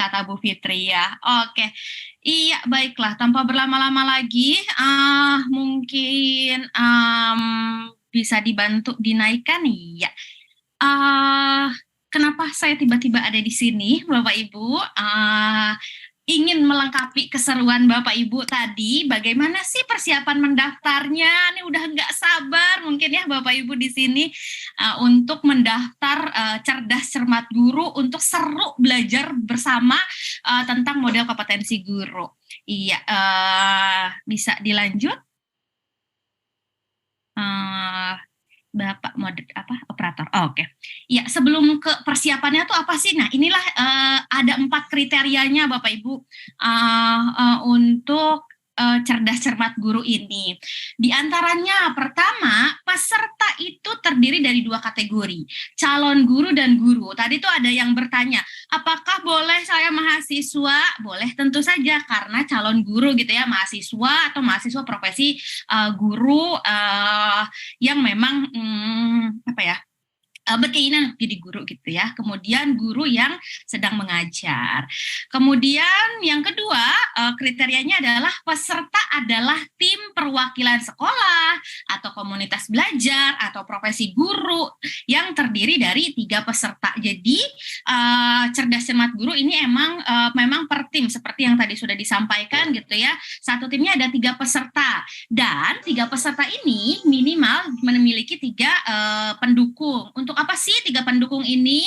kata Bu Fitri ya. Oke, iya baiklah. Tanpa berlama-lama lagi, mungkin bisa dibantu dinaikkan ya. Ah, Kenapa saya tiba-tiba ada di sini, Bapak Ibu? Ingin melengkapi keseruan Bapak Ibu tadi, bagaimana sih persiapan mendaftarnya? Ini udah nggak sabar mungkin ya Bapak Ibu di sini untuk mendaftar Cerdas Cermat Guru untuk seru belajar bersama tentang model kompetensi guru. Iya, bisa dilanjut, Eh, Bapak mode apa operator. Oh, oke. Ya, sebelum ke persiapannya tuh apa sih? Nah, inilah ada 4 kriterianya Bapak Ibu untuk cerdas cermat guru ini. Di antaranya pertama, peserta itu terdiri dari 2 kategori, calon guru dan guru. Tadi tuh ada yang bertanya, apakah boleh saya mahasiswa? Boleh tentu saja karena calon guru gitu ya, mahasiswa atau mahasiswa profesi guru yang memang apa ya berkeinginan jadi guru gitu ya. Kemudian guru yang sedang mengajar. Kemudian yang kedua kriterianya adalah peserta adalah tim perwakilan sekolah atau komunitas belajar atau profesi guru yang terdiri dari 3 peserta. Jadi cerdas cermat guru ini memang per tim seperti yang tadi sudah disampaikan gitu ya. Satu timnya ada 3 peserta dan 3 peserta ini minimal memiliki 3 pendukung. Untuk apa sih 3 pendukung ini?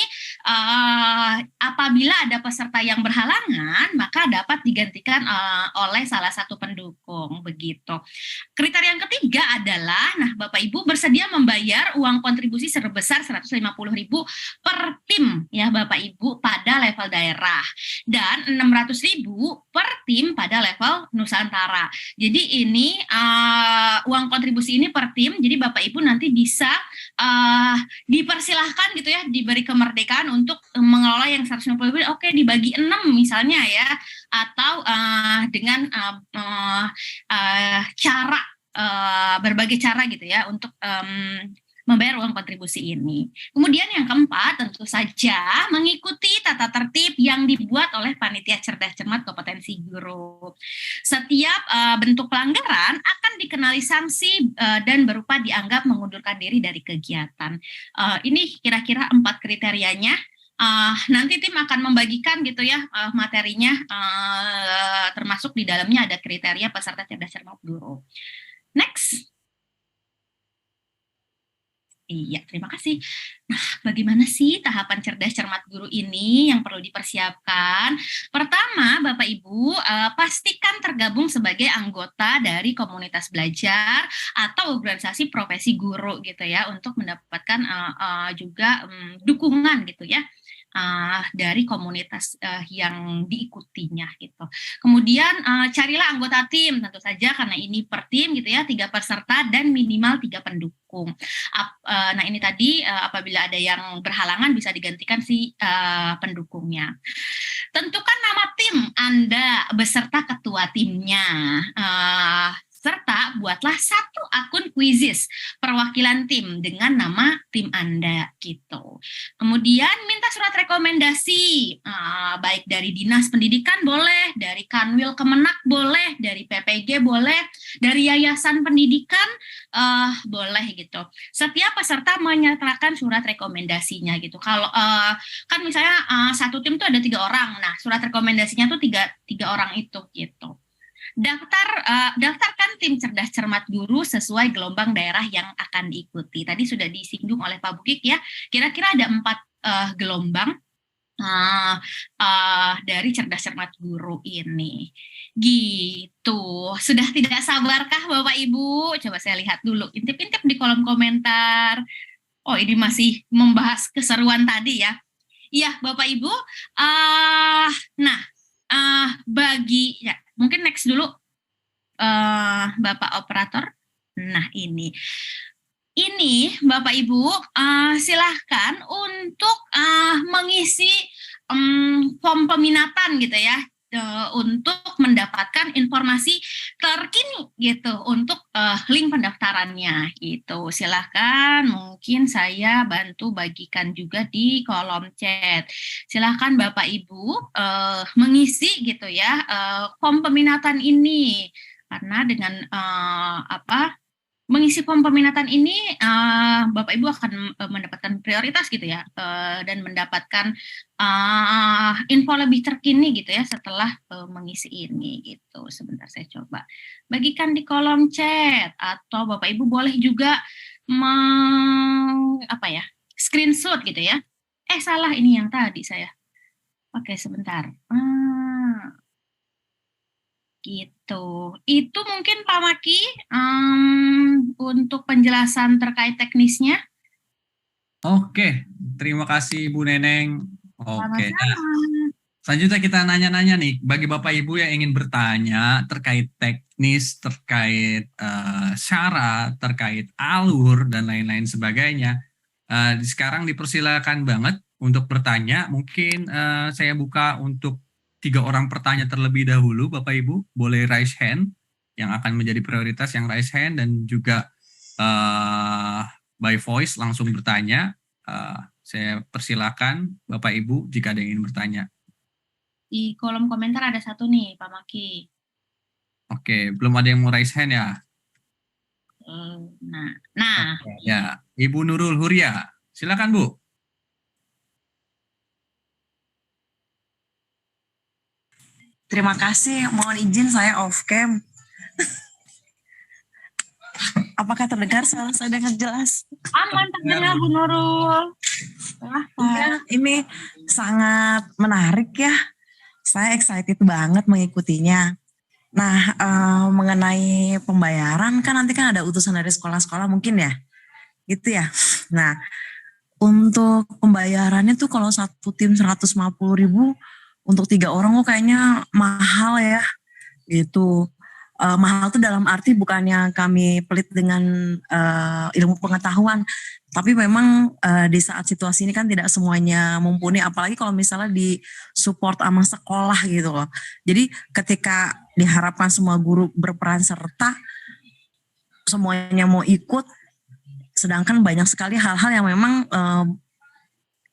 Apabila ada peserta yang berhalangan, maka dapat digantikan oleh salah satu pendukung, begitu. Kriteria yang ketiga adalah, nah Bapak Ibu bersedia membayar uang kontribusi sebesar 150.000 per tim ya Bapak Ibu pada level daerah dan 600.000 per tim pada level Nusantara. Jadi ini uang kontribusi ini per tim, jadi Bapak Ibu nanti bisa dipersilahkan gitu ya, diberi kemerdekaan untuk mengelola yang 150.000, oke dibagi 6 misalnya ya, atau dengan cara berbagai cara gitu ya untuk membayar uang kontribusi ini. Kemudian yang keempat tentu saja mengikuti tata tertib yang dibuat oleh Panitia Cerdas Cermat Kompetensi Guru. Setiap bentuk pelanggaran akan dikenali sanksi dan berupa dianggap mengundurkan diri dari kegiatan. Ini kira-kira 4 kriterianya. Nanti tim akan membagikan gitu ya materinya, termasuk di dalamnya ada kriteria peserta cerdas cermat guru. Next. Iya, terima kasih. Nah, bagaimana sih tahapan cerdas cermat guru ini yang perlu dipersiapkan? Pertama, Bapak Ibu, pastikan tergabung sebagai anggota dari komunitas belajar atau organisasi profesi guru gitu ya, untuk mendapatkan juga dukungan gitu ya dari komunitas yang diikutinya gitu. Kemudian carilah anggota tim tentu saja karena ini per tim gitu ya, 3 peserta dan minimal 3 pendukung. Nah ini tadi apabila ada yang berhalangan bisa digantikan si pendukungnya. Tentukan nama tim Anda beserta ketua timnya. Serta buatlah 1 akun quizzes perwakilan tim dengan nama tim Anda gitu. Kemudian minta surat rekomendasi, baik dari Dinas Pendidikan boleh, dari Kanwil Kemenak boleh, dari PPG boleh, dari Yayasan Pendidikan boleh gitu. Setiap peserta menyertakan surat rekomendasinya gitu. Kalau kan misalnya satu tim tuh ada 3 orang, nah surat rekomendasinya tuh tiga orang itu gitu. Daftarkan tim cerdas cermat guru sesuai gelombang daerah yang akan diikuti. Tadi sudah disinggung oleh Pak Bukik ya, kira-kira ada 4 gelombang dari cerdas cermat guru ini. Gitu. Sudah tidak sabarkah Bapak Ibu? Coba saya lihat dulu, intip-intip di kolom komentar. Oh, ini masih membahas keseruan tadi ya. Iya, Bapak Ibu. Nah, bagi ya, mungkin next dulu Bapak operator. Nah, ini Bapak Ibu silahkan untuk mengisi form peminatan gitu ya. untuk mendapatkan informasi terkini gitu untuk link pendaftarannya gitu. Silahkan mungkin saya bantu bagikan juga di kolom chat. Silahkan Bapak Ibu mengisi gitu ya form peminatan ini karena dengan mengisi form peminatan ini Bapak Ibu akan mendapatkan prioritas gitu ya dan mendapatkan info lebih terkini gitu ya setelah mengisi ini gitu. Sebentar saya coba bagikan di kolom chat atau Bapak Ibu boleh juga screenshot gitu ya. Salah ini yang tadi saya. Oke, sebentar. Gitu. Itu mungkin Pak Maki untuk penjelasan terkait teknisnya. Oke, terima kasih Bu Neneng. Oke, Sama-sama. Selanjutnya kita nanya-nanya nih, bagi Bapak Ibu yang ingin bertanya terkait teknis, terkait syarat, terkait alur, dan lain-lain sebagainya. Sekarang dipersilakan banget untuk bertanya. Mungkin saya buka untuk 3 orang pertanya terlebih dahulu, Bapak Ibu. Boleh raise hand, yang akan menjadi prioritas yang raise hand, dan juga by voice langsung bertanya. Saya persilakan Bapak Ibu jika ada yang ingin bertanya. Di kolom komentar ada satu nih, Pak Maki. Oke, belum ada yang mau raise hand ya? Nah. Ya, Ibu Nurul Huria, silakan Bu. Terima kasih, mohon izin saya off cam. Apakah terdengar suara saya dengan jelas? Aman terdengar Bu Nurul. Iya, ini sangat menarik ya. Saya excited banget mengikutinya. Nah, mengenai pembayaran kan nanti kan ada utusan dari sekolah-sekolah mungkin ya, gitu ya. Nah, untuk pembayarannya tuh kalau satu tim 150.000 untuk 3 orang kok kayaknya mahal ya, gitu. Mahal tuh dalam arti bukannya kami pelit dengan ilmu pengetahuan, tapi memang di saat situasi ini kan tidak semuanya mumpuni, apalagi kalau misalnya di support sama sekolah gitu loh. Jadi ketika diharapkan semua guru berperan serta, semuanya mau ikut, sedangkan banyak sekali hal-hal yang memang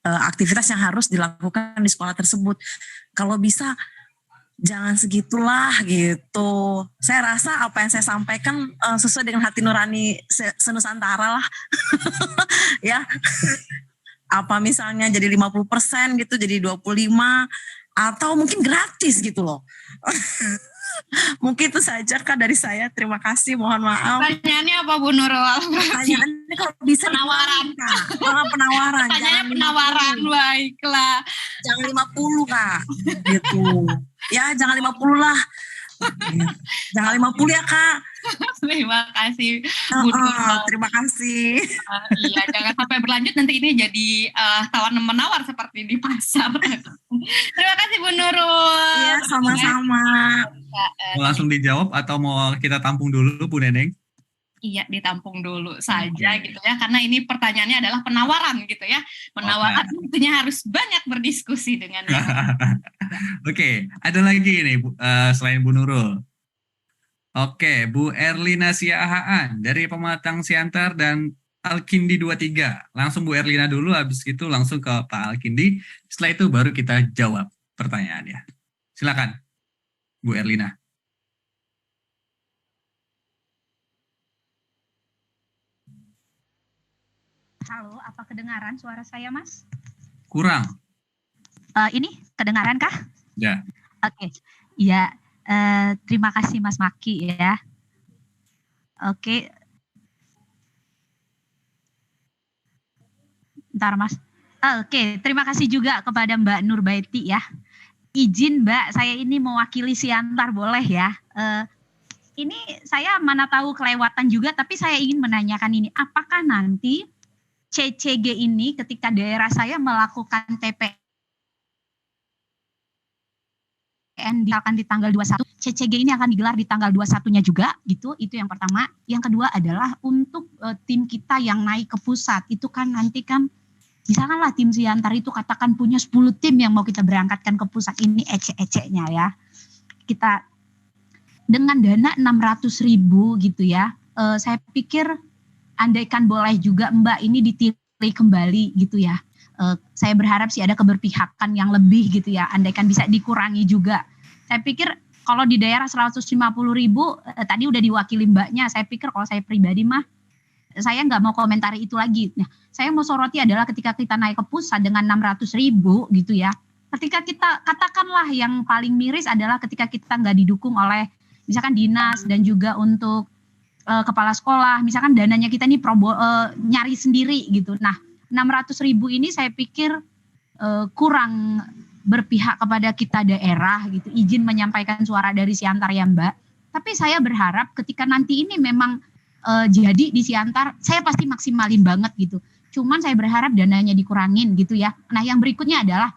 aktivitas yang harus dilakukan di sekolah tersebut. Kalau bisa jangan segitulah gitu. Saya rasa apa yang saya sampaikan sesuai dengan hati nurani senusantara lah. Ya. Apa misalnya jadi 50% gitu, jadi 25 atau mungkin gratis gitu loh. Mungkin itu saja Kak dari saya. Terima kasih, mohon maaf. Pertanyaannya apa Bu Nurul? Pertanyaannya kalau bisa penawaran. Penawaran. Pertanyaannya penawaran, baiklah. Jangan 50 Kak. Gitu. Ya jangan 50 lah. Jangan 50 ya Kak. Terima kasih Bu Nurul. Terima kasih. Iya, jangan sampai berlanjut nanti ini jadi tawar-menawar seperti di pasar. Terima kasih Bu Nurul. Iya, sama-sama. Mau langsung dijawab atau mau kita tampung dulu Bu Neneng? Iya, ditampung dulu saja gitu ya, karena ini pertanyaannya adalah penawaran gitu ya. Penawaran tentunya harus banyak berdiskusi dengan Oke, ada lagi nih selain Bu Nurul. Oke, Bu Erlina Siahaan dari Pematang Siantar dan Alkindi 23. Langsung Bu Erlina dulu, habis itu langsung ke Pak Alkindi. Setelah itu baru kita jawab pertanyaannya. Silakan, Bu Erlina. Halo, apa kedengaran suara saya, Mas? Kurang. Ini kedengaran kah? Ya. Oke. Ya, terima kasih Mas Maki ya. Oke. Bentar Mas. Oke, terima kasih juga kepada Mbak Nurbaiti ya. Izin Mbak, saya ini mewakili Siantar, boleh ya? Ini saya mana tahu kelewatan juga, tapi saya ingin menanyakan ini. Apakah nanti CCG ini ketika daerah saya melakukan TPN akan di tanggal 21, CCG ini akan digelar di tanggal 21-nya juga gitu, itu yang pertama. Yang kedua adalah untuk tim kita yang naik ke pusat, itu kan nanti kan misalkanlah tim Siantar itu katakan punya 10 tim yang mau kita berangkatkan ke pusat, ini ecek-eceknya ya. kita dengan dana 600.000 gitu ya. Saya pikir andaikan boleh juga Mbak ini ditilik kembali gitu ya. Saya berharap sih ada keberpihakan yang lebih gitu ya. Andaikan bisa dikurangi juga. Saya pikir kalau di daerah 150.000 tadi udah diwakili Mbaknya. Saya pikir kalau saya pribadi mah saya nggak mau komentari itu lagi. Nah, saya mau soroti adalah ketika kita naik ke pusat dengan 600.000 gitu ya. Ketika kita katakanlah yang paling miris adalah ketika kita nggak didukung oleh misalkan dinas dan juga untuk kepala sekolah, misalkan dananya kita ini nyari sendiri gitu. Nah, 600.000 ini saya pikir kurang berpihak kepada kita daerah gitu. Izin menyampaikan suara dari Siantar ya Mbak. Tapi saya berharap ketika nanti ini memang jadi di Siantar, saya pasti maksimalin banget gitu. Cuman saya berharap dananya dikurangin gitu ya. Nah, yang berikutnya adalah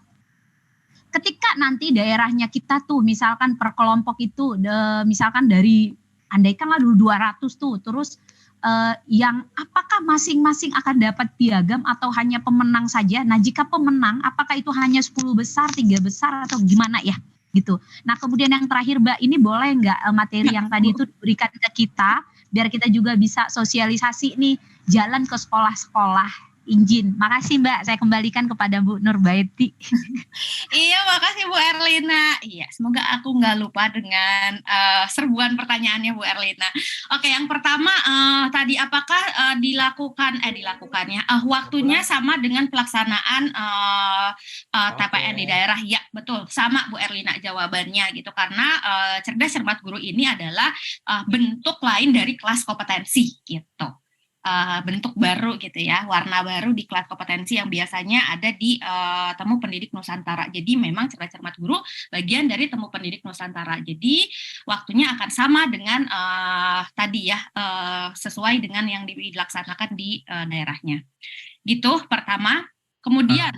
ketika nanti daerahnya kita tuh misalkan per kelompok itu misalkan dari andaikanlah dulu 200 tuh, terus yang apakah masing-masing akan dapat piagam atau hanya pemenang saja? Nah, jika pemenang, apakah itu hanya 10 besar, 3 besar atau gimana ya? Gitu. Nah, kemudian yang terakhir Mbak, ini boleh nggak materi yang tadi itu diberikan ke kita, biar kita juga bisa sosialisasi nih, jalan ke sekolah-sekolah. Izin, makasih Mbak, saya kembalikan kepada Bu Nurbaiti. Iya, makasih Bu Erlina. Iya, semoga aku nggak lupa dengan serbuan pertanyaannya Bu Erlina. Oke, yang pertama tadi apakah dilakukannya waktunya sama dengan pelaksanaan TPN di daerah? Ya, betul, sama Bu Erlina jawabannya gitu, karena cerdas cermat guru ini adalah bentuk lain dari kelas kompetensi gitu. Bentuk baru gitu ya, warna baru di kelas kompetensi yang biasanya ada di Temu Pendidik Nusantara. Jadi memang cerdas cermat guru bagian dari Temu Pendidik Nusantara. Jadi waktunya akan sama dengan tadi ya, sesuai dengan yang dilaksanakan di daerahnya. Gitu pertama. Kemudian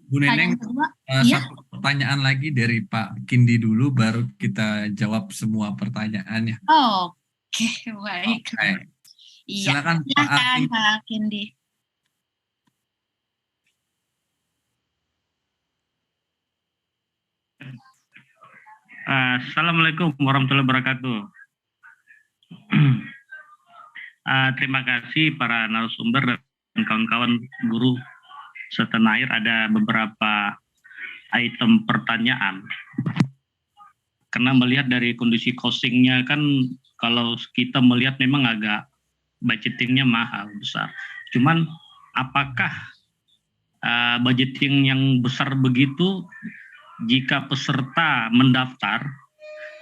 Bu Neneng, kedua, satu pertanyaan lagi dari Pak Kindi dulu, baru kita jawab semua pertanyaannya. Oke, baik. Okay. Iya, silakan Pak Kindi. Assalamualaikum warahmatullahi wabarakatuh. Terima kasih para narasumber dan kawan-kawan guru setanah air. Ada beberapa item pertanyaan. Karena melihat dari kondisi costingnya kan, kalau kita melihat memang agak budgetingnya mahal, besar. Cuman apakah budgeting yang besar begitu, jika peserta mendaftar,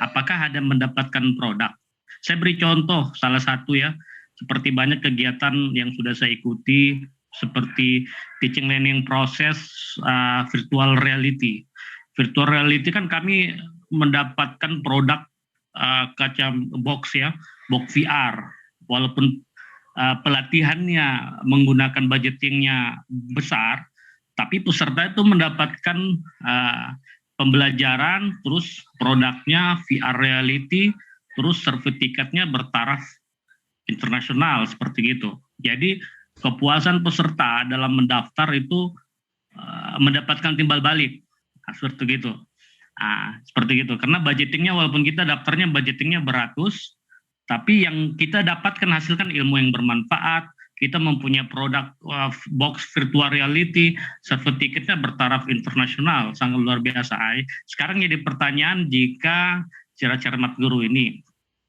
apakah ada mendapatkan produk? Saya beri contoh salah satu ya, seperti banyak kegiatan yang sudah saya ikuti, seperti teaching learning process virtual reality. Virtual reality kan kami mendapatkan produk kaca box ya, box VR. Walaupun pelatihannya menggunakan budgetingnya besar, tapi peserta itu mendapatkan pembelajaran, terus produknya VR reality, terus sertifikatnya bertaraf internasional seperti itu. Jadi kepuasan peserta dalam mendaftar itu mendapatkan timbal balik, seperti itu. Seperti itu. Karena budgetingnya, walaupun kita daftarnya budgetingnya beratus, tapi yang kita dapatkan hasilkan ilmu yang bermanfaat. Kita mempunyai produk box virtual reality, sertifikatnya bertaraf internasional, sangat luar biasa. Sekarang jadi pertanyaan, jika cerdas cermat guru ini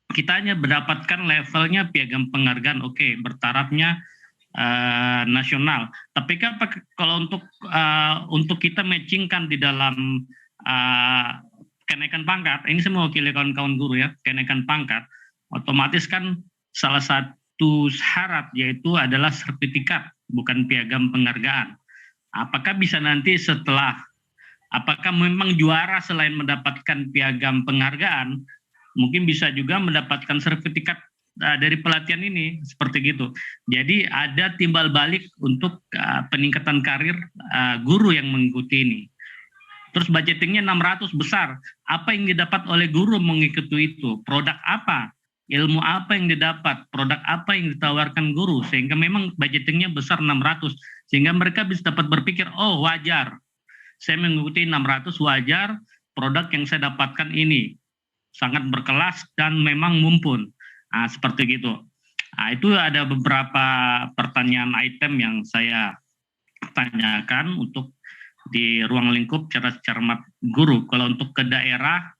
kita hanya mendapatkan levelnya piagam penghargaan, oke, bertarafnya nasional. Tapi kalau untuk kita matchingkan di dalam kenaikan pangkat, ini saya mewakili kawan-kawan guru ya, kenaikan pangkat, otomatis kan salah satu syarat yaitu adalah sertifikat, bukan piagam penghargaan. Apakah bisa nanti setelah, apakah memang juara selain mendapatkan piagam penghargaan, mungkin bisa juga mendapatkan sertifikat dari pelatihan ini, seperti gitu. Jadi ada timbal balik untuk peningkatan karir guru yang mengikuti ini. Terus budgetingnya 600 besar, apa yang didapat oleh guru mengikuti itu? Produk apa? Ilmu apa yang didapat, produk apa yang ditawarkan guru, sehingga memang budgetingnya besar 600, sehingga mereka bisa dapat berpikir, oh wajar, saya mengikuti 600 wajar, produk yang saya dapatkan ini. sangat berkelas dan memang mumpun. Nah, seperti gitu. Nah, itu ada beberapa pertanyaan item yang saya tanyakan untuk di ruang lingkup cerdas cermat guru. Kalau untuk ke daerah,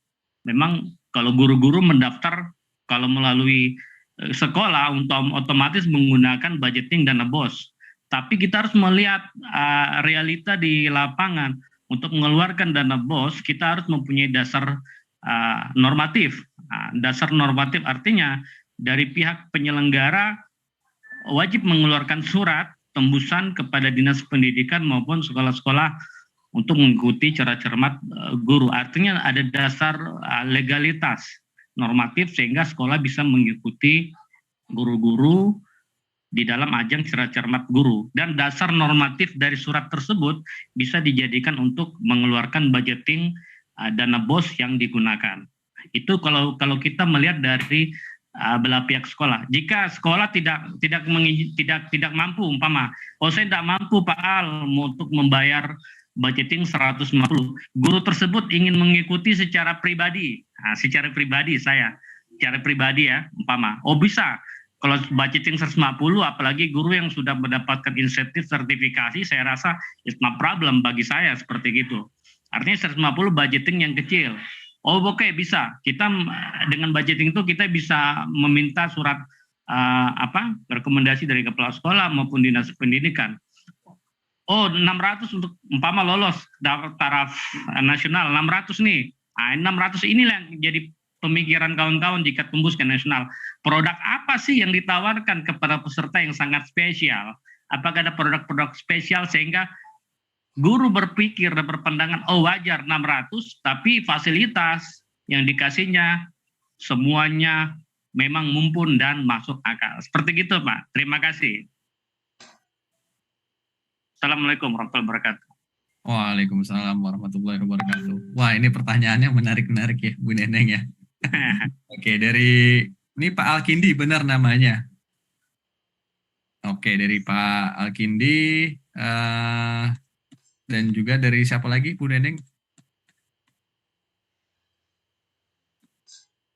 memang kalau guru-guru mendaftar kalau melalui sekolah untuk otomatis menggunakan budgeting dana BOS. Tapi kita harus melihat realita di lapangan. Untuk mengeluarkan dana BOS, kita harus mempunyai dasar normatif. Dasar normatif artinya dari pihak penyelenggara wajib mengeluarkan surat tembusan kepada dinas pendidikan maupun sekolah-sekolah untuk mengikuti cara cermat guru. Artinya ada dasar legalitas normatif sehingga sekolah bisa mengikuti guru-guru di dalam ajang cara cermat guru. Dan dasar normatif dari surat tersebut bisa dijadikan untuk mengeluarkan budgeting dana BOS yang digunakan. Itu kalau kita melihat dari belah pihak sekolah. Jika sekolah tidak mampu, umpama, saya tidak mampu Pak Al untuk membayar budgeting 150. Guru tersebut ingin mengikuti secara pribadi. Secara pribadi ya, umpama. Bisa. Kalau budgeting 150, apalagi guru yang sudah mendapatkan insentif sertifikasi, saya rasa it's no problem bagi saya seperti gitu. Artinya 150 budgeting yang kecil. Oke, bisa. Kita dengan budgeting itu kita bisa meminta surat rekomendasi dari kepala sekolah maupun dinas pendidikan. 600 untuk umpama lolos taraf nasional 600 nih. 600 inilah yang jadi pemikiran kawan-kawan jika tembus ke nasional. Produk apa sih yang ditawarkan kepada peserta yang sangat spesial? Apakah ada produk-produk spesial sehingga guru berpikir dan berpandangan wajar 600 tapi fasilitas yang dikasihnya semuanya memang mumpun dan masuk akal. Seperti gitu Pak. Terima kasih. Assalamualaikum warahmatullahi wabarakatuh. Waalaikumsalam warahmatullahi wabarakatuh. Wah, ini pertanyaannya menarik-menarik ya, Bu Neneng ya. Oke, ini Pak Alkindi benar namanya. Oke, dari Pak Alkindi dan juga dari siapa lagi, Bu Neneng?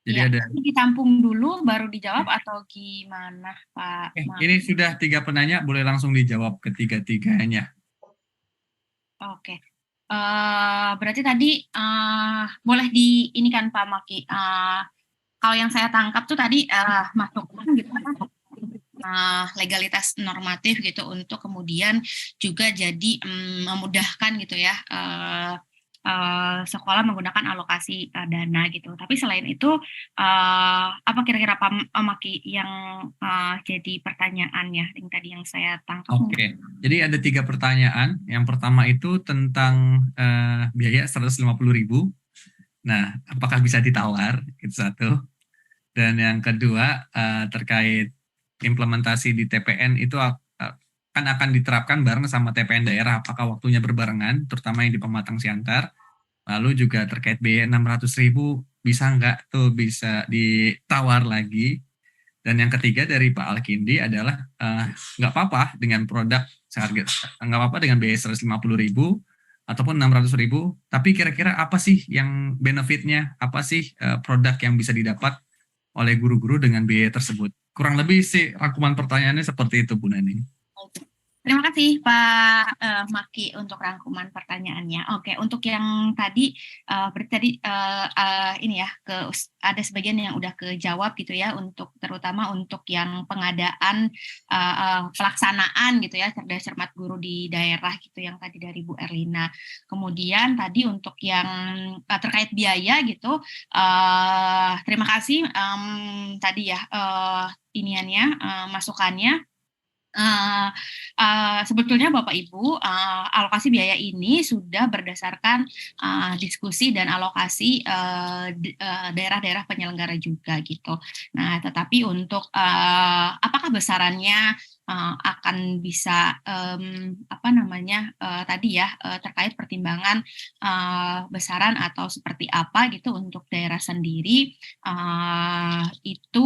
Jadi ada. Ditampung dulu baru dijawab atau gimana Pak? Ini sudah 3 penanya, boleh langsung dijawab ketiga-tiganya. Oke. Berarti tadi boleh ini kan Pak Maki. Kalau yang saya tangkap tuh tadi masuk gitu legalitas normatif gitu untuk kemudian juga jadi memudahkan gitu ya sekolah menggunakan alokasi dana gitu. Tapi selain itu apa kira-kira Pak Maki yang jadi pertanyaannya yang tadi yang saya tangkap? Oke. Jadi ada 3 pertanyaan. Yang pertama itu tentang biaya 150.000. Nah, apakah bisa ditawar? Itu satu. Dan yang kedua terkait implementasi di TPN itu kan akan diterapkan bareng sama TPN daerah, apakah waktunya berbarengan, terutama yang di Pematang Siantar. Lalu juga terkait biaya 600.000, bisa bisa ditawar lagi. Dan yang ketiga dari Pak Alkindi adalah nggak apa-apa dengan produk seharga, nggak apa-apa dengan biaya 150.000 ataupun 600.000, tapi kira-kira apa sih yang benefitnya, apa sih produk yang bisa didapat oleh guru-guru dengan biaya tersebut? Kurang lebih sih rangkuman pertanyaannya seperti itu, Bu Nani. Terima kasih Pak Maki untuk rangkuman pertanyaannya. Oke, untuk yang tadi ini ya ada sebagian yang udah kejawab gitu ya, untuk terutama untuk yang pengadaan pelaksanaan gitu ya cerdas cermat guru di daerah gitu yang tadi dari Bu Erlina. Kemudian tadi untuk yang terkait biaya gitu, terima kasih tadi ya masukannya. Sebetulnya Bapak Ibu alokasi biaya ini sudah berdasarkan diskusi dan alokasi daerah-daerah penyelenggara juga gitu. Nah, tetapi untuk apakah besarannya akan bisa tadi ya terkait pertimbangan besaran atau seperti apa gitu untuk daerah sendiri itu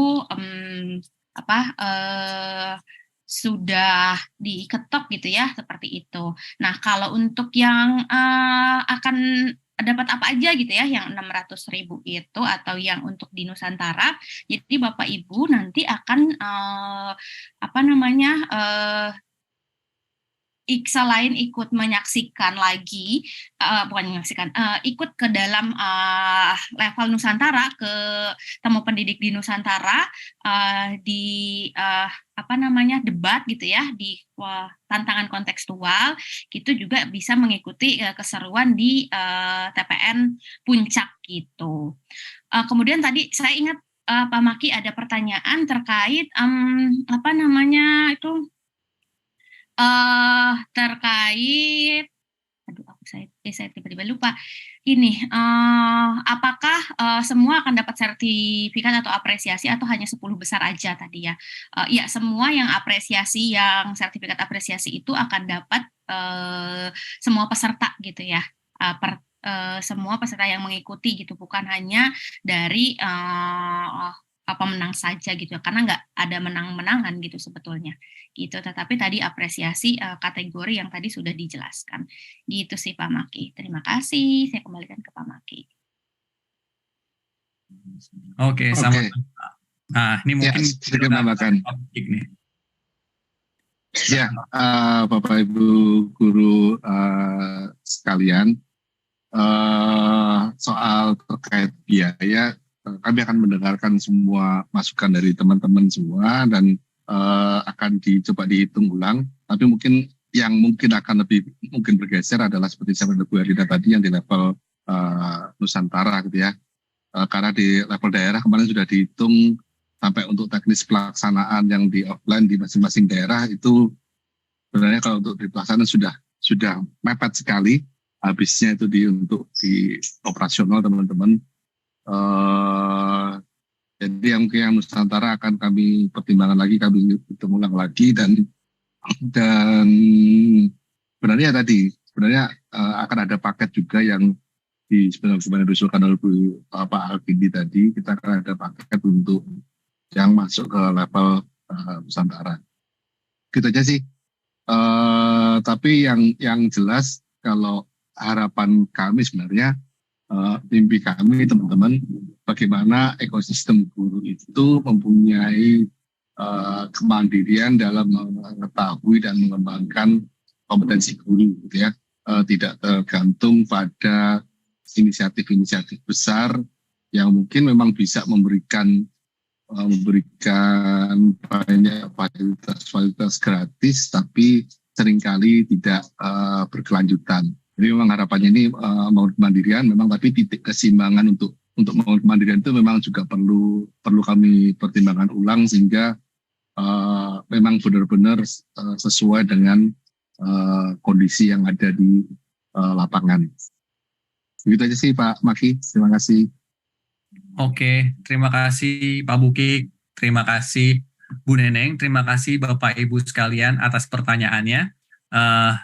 sudah diketok gitu ya seperti itu. Nah kalau untuk yang akan dapat apa aja gitu ya, yang 600.000 itu atau yang untuk di Nusantara. Jadi Bapak Ibu nanti akan selain ikut menyaksikan lagi, bukan menyaksikan, ikut ke dalam level Nusantara, ke temu pendidik di Nusantara, di debat gitu ya, di tantangan kontekstual, gitu juga bisa mengikuti keseruan di TPN Puncak gitu. Kemudian tadi saya ingat Pak Maki ada pertanyaan terkait terkait, saya tiba-tiba lupa ini, apakah semua akan dapat sertifikat atau apresiasi atau hanya 10 besar aja tadi ya? Iya, semua yang apresiasi, yang sertifikat apresiasi itu akan dapat semua peserta gitu ya, semua peserta yang mengikuti gitu, bukan hanya dari pemenang saja gitu, karena nggak ada menang-menangan gitu sebetulnya gitu, tetapi tadi apresiasi kategori yang tadi sudah dijelaskan gitu sih Pak Maki. Terima kasih, saya kembalikan ke Pak Maki. Oke, sama. Nah, ini mungkin sedikit menambahkan. Ya, Bapak Ibu guru sekalian, soal terkait biaya, kami akan mendengarkan semua masukan dari teman-teman semua dan akan dicoba dihitung ulang. Tapi mungkin yang mungkin akan lebih mungkin bergeser adalah seperti saya Bu Erina tadi yang di level Nusantara gitu ya. Karena di level daerah kemarin sudah dihitung sampai untuk teknis pelaksanaan yang di offline di masing-masing daerah itu sebenarnya kalau untuk di pelaksanaan sudah mepet sekali. Habisnya itu untuk di operasional teman-teman. Jadi yang Nusantara akan kami pertimbangkan lagi, kami hitung ulang lagi dan sebenarnya akan ada paket juga yang sebenarnya diusulkan oleh Pak Alkindi tadi. Kita akan ada paket untuk yang masuk ke level Nusantara. Gitu aja sih. Tapi yang jelas kalau harapan kami sebenarnya mimpi kami teman-teman, bagaimana ekosistem guru itu mempunyai kemandirian dalam mengetahui dan mengembangkan kompetensi guru, gitu ya, tidak tergantung pada inisiatif-inisiatif besar yang mungkin memang bisa memberikan banyak fasilitas gratis, tapi seringkali tidak berkelanjutan. Jadi memang harapannya ini membangun kemandirian, memang tapi titik keseimbangan untuk membangun kemandirian itu memang juga perlu kami pertimbangkan ulang sehingga memang benar-benar sesuai dengan kondisi yang ada di lapangan. Begitu aja sih Pak Maki, terima kasih. Oke, terima kasih Pak Buki, terima kasih Bu Neneng, terima kasih Bapak Ibu sekalian atas pertanyaannya.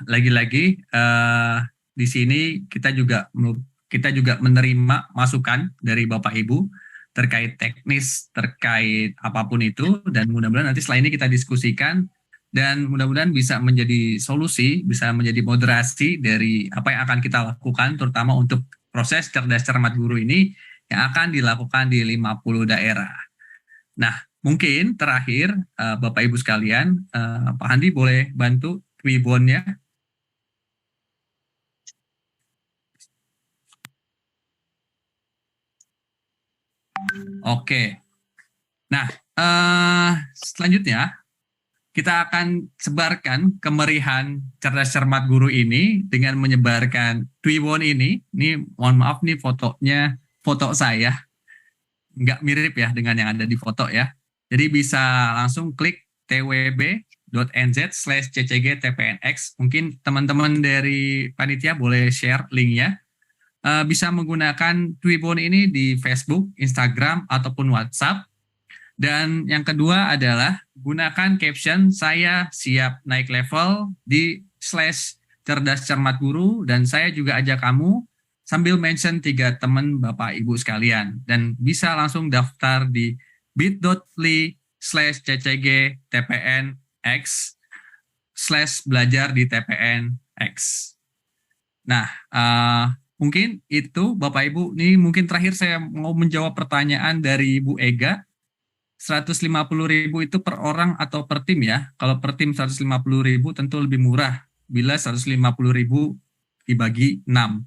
Lagi-lagi di sini kita juga menerima masukan dari Bapak Ibu terkait teknis, terkait apapun itu, dan mudah-mudahan nanti setelah ini kita diskusikan dan mudah-mudahan bisa menjadi solusi, bisa menjadi moderasi dari apa yang akan kita lakukan, terutama untuk proses cerdas cermat guru ini yang akan dilakukan di 50 daerah. Nah, mungkin terakhir Bapak Ibu sekalian, Pak Handi boleh bantu Tribunnya. Oke. Nah, selanjutnya kita akan sebarkan kemerihan cerdas cermat guru ini dengan menyebarkan Twiwon ini. Ini mohon maaf nih fotonya, foto saya. Nggak mirip ya dengan yang ada di foto ya. Jadi bisa langsung klik twb.nz/ccg-tpnx. Mungkin teman-teman dari panitia boleh share linknya. Bisa menggunakan Twiwon ini di Facebook, Instagram, ataupun WhatsApp. Dan yang kedua adalah gunakan caption "Saya siap naik level" di /cerdas-cermat-guru, dan saya juga ajak kamu sambil mention 3 teman Bapak Ibu sekalian. Dan bisa langsung daftar di bit.ly/ccg-tpnx/belajar di TPNX. Nah, Mungkin itu Bapak Ibu. Ini mungkin terakhir saya mau menjawab pertanyaan dari Bu Ega. 150.000 itu per orang atau per tim ya? Kalau per tim 150.000 tentu lebih murah bila 150.000 dibagi 6.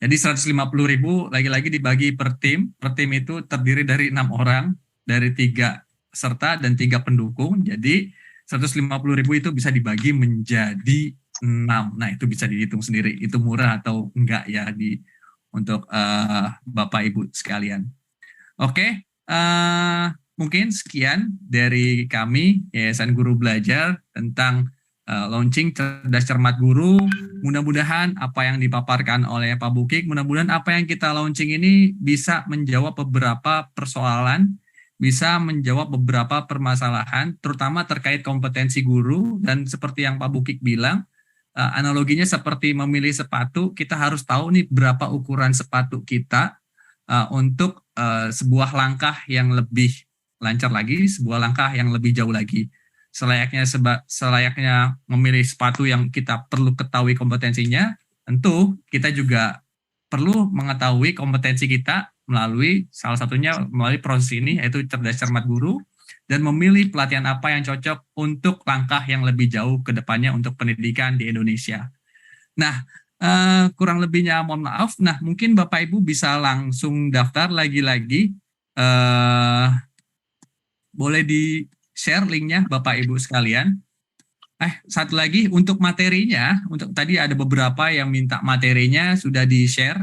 Jadi 150.000 lagi-lagi dibagi per tim. Per tim itu terdiri dari 6 orang, dari 3 peserta dan 3 pendukung. Jadi 150.000 itu bisa dibagi menjadi 6. Nah, itu bisa dihitung sendiri. Itu murah atau enggak ya untuk Bapak Ibu sekalian. Oke, mungkin sekian dari kami Yayasan Guru Belajar tentang launching Cerdas Cermat Guru. Mudah-mudahan apa yang dipaparkan oleh Pak Bukik, mudah-mudahan apa yang kita launching ini bisa menjawab beberapa persoalan, bisa menjawab beberapa permasalahan, terutama terkait kompetensi guru. Dan seperti yang Pak Bukik bilang, analoginya seperti memilih sepatu, kita harus tahu nih berapa ukuran sepatu kita untuk sebuah langkah yang lebih lancar lagi, sebuah langkah yang lebih jauh lagi. Selayaknya memilih sepatu yang kita perlu ketahui kompetensinya, tentu kita juga perlu mengetahui kompetensi kita melalui salah satunya melalui proses ini, yaitu Cerdas Cermat Guru, dan memilih pelatihan apa yang cocok untuk langkah yang lebih jauh ke depannya untuk pendidikan di Indonesia. Nah, kurang lebihnya mohon maaf. Nah, mungkin Bapak Ibu bisa langsung daftar lagi-lagi. Boleh di-share linknya Bapak Ibu sekalian. Satu lagi untuk materinya, untuk tadi ada beberapa yang minta materinya sudah di-share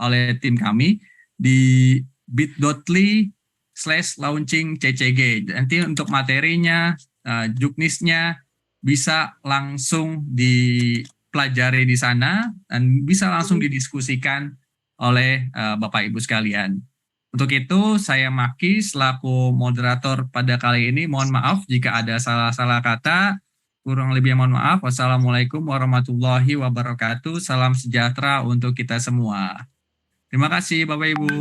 oleh tim kami di bit.ly/launching-ccg. Nanti untuk materinya, juknisnya bisa langsung dipelajari di sana dan bisa langsung didiskusikan oleh Bapak Ibu sekalian. Untuk itu saya Maki selaku moderator pada kali ini, mohon maaf jika ada salah-salah kata, kurang lebih mohon maaf. Wassalamualaikum warahmatullahi wabarakatuh. Salam sejahtera untuk kita semua. Terima kasih Bapak Ibu.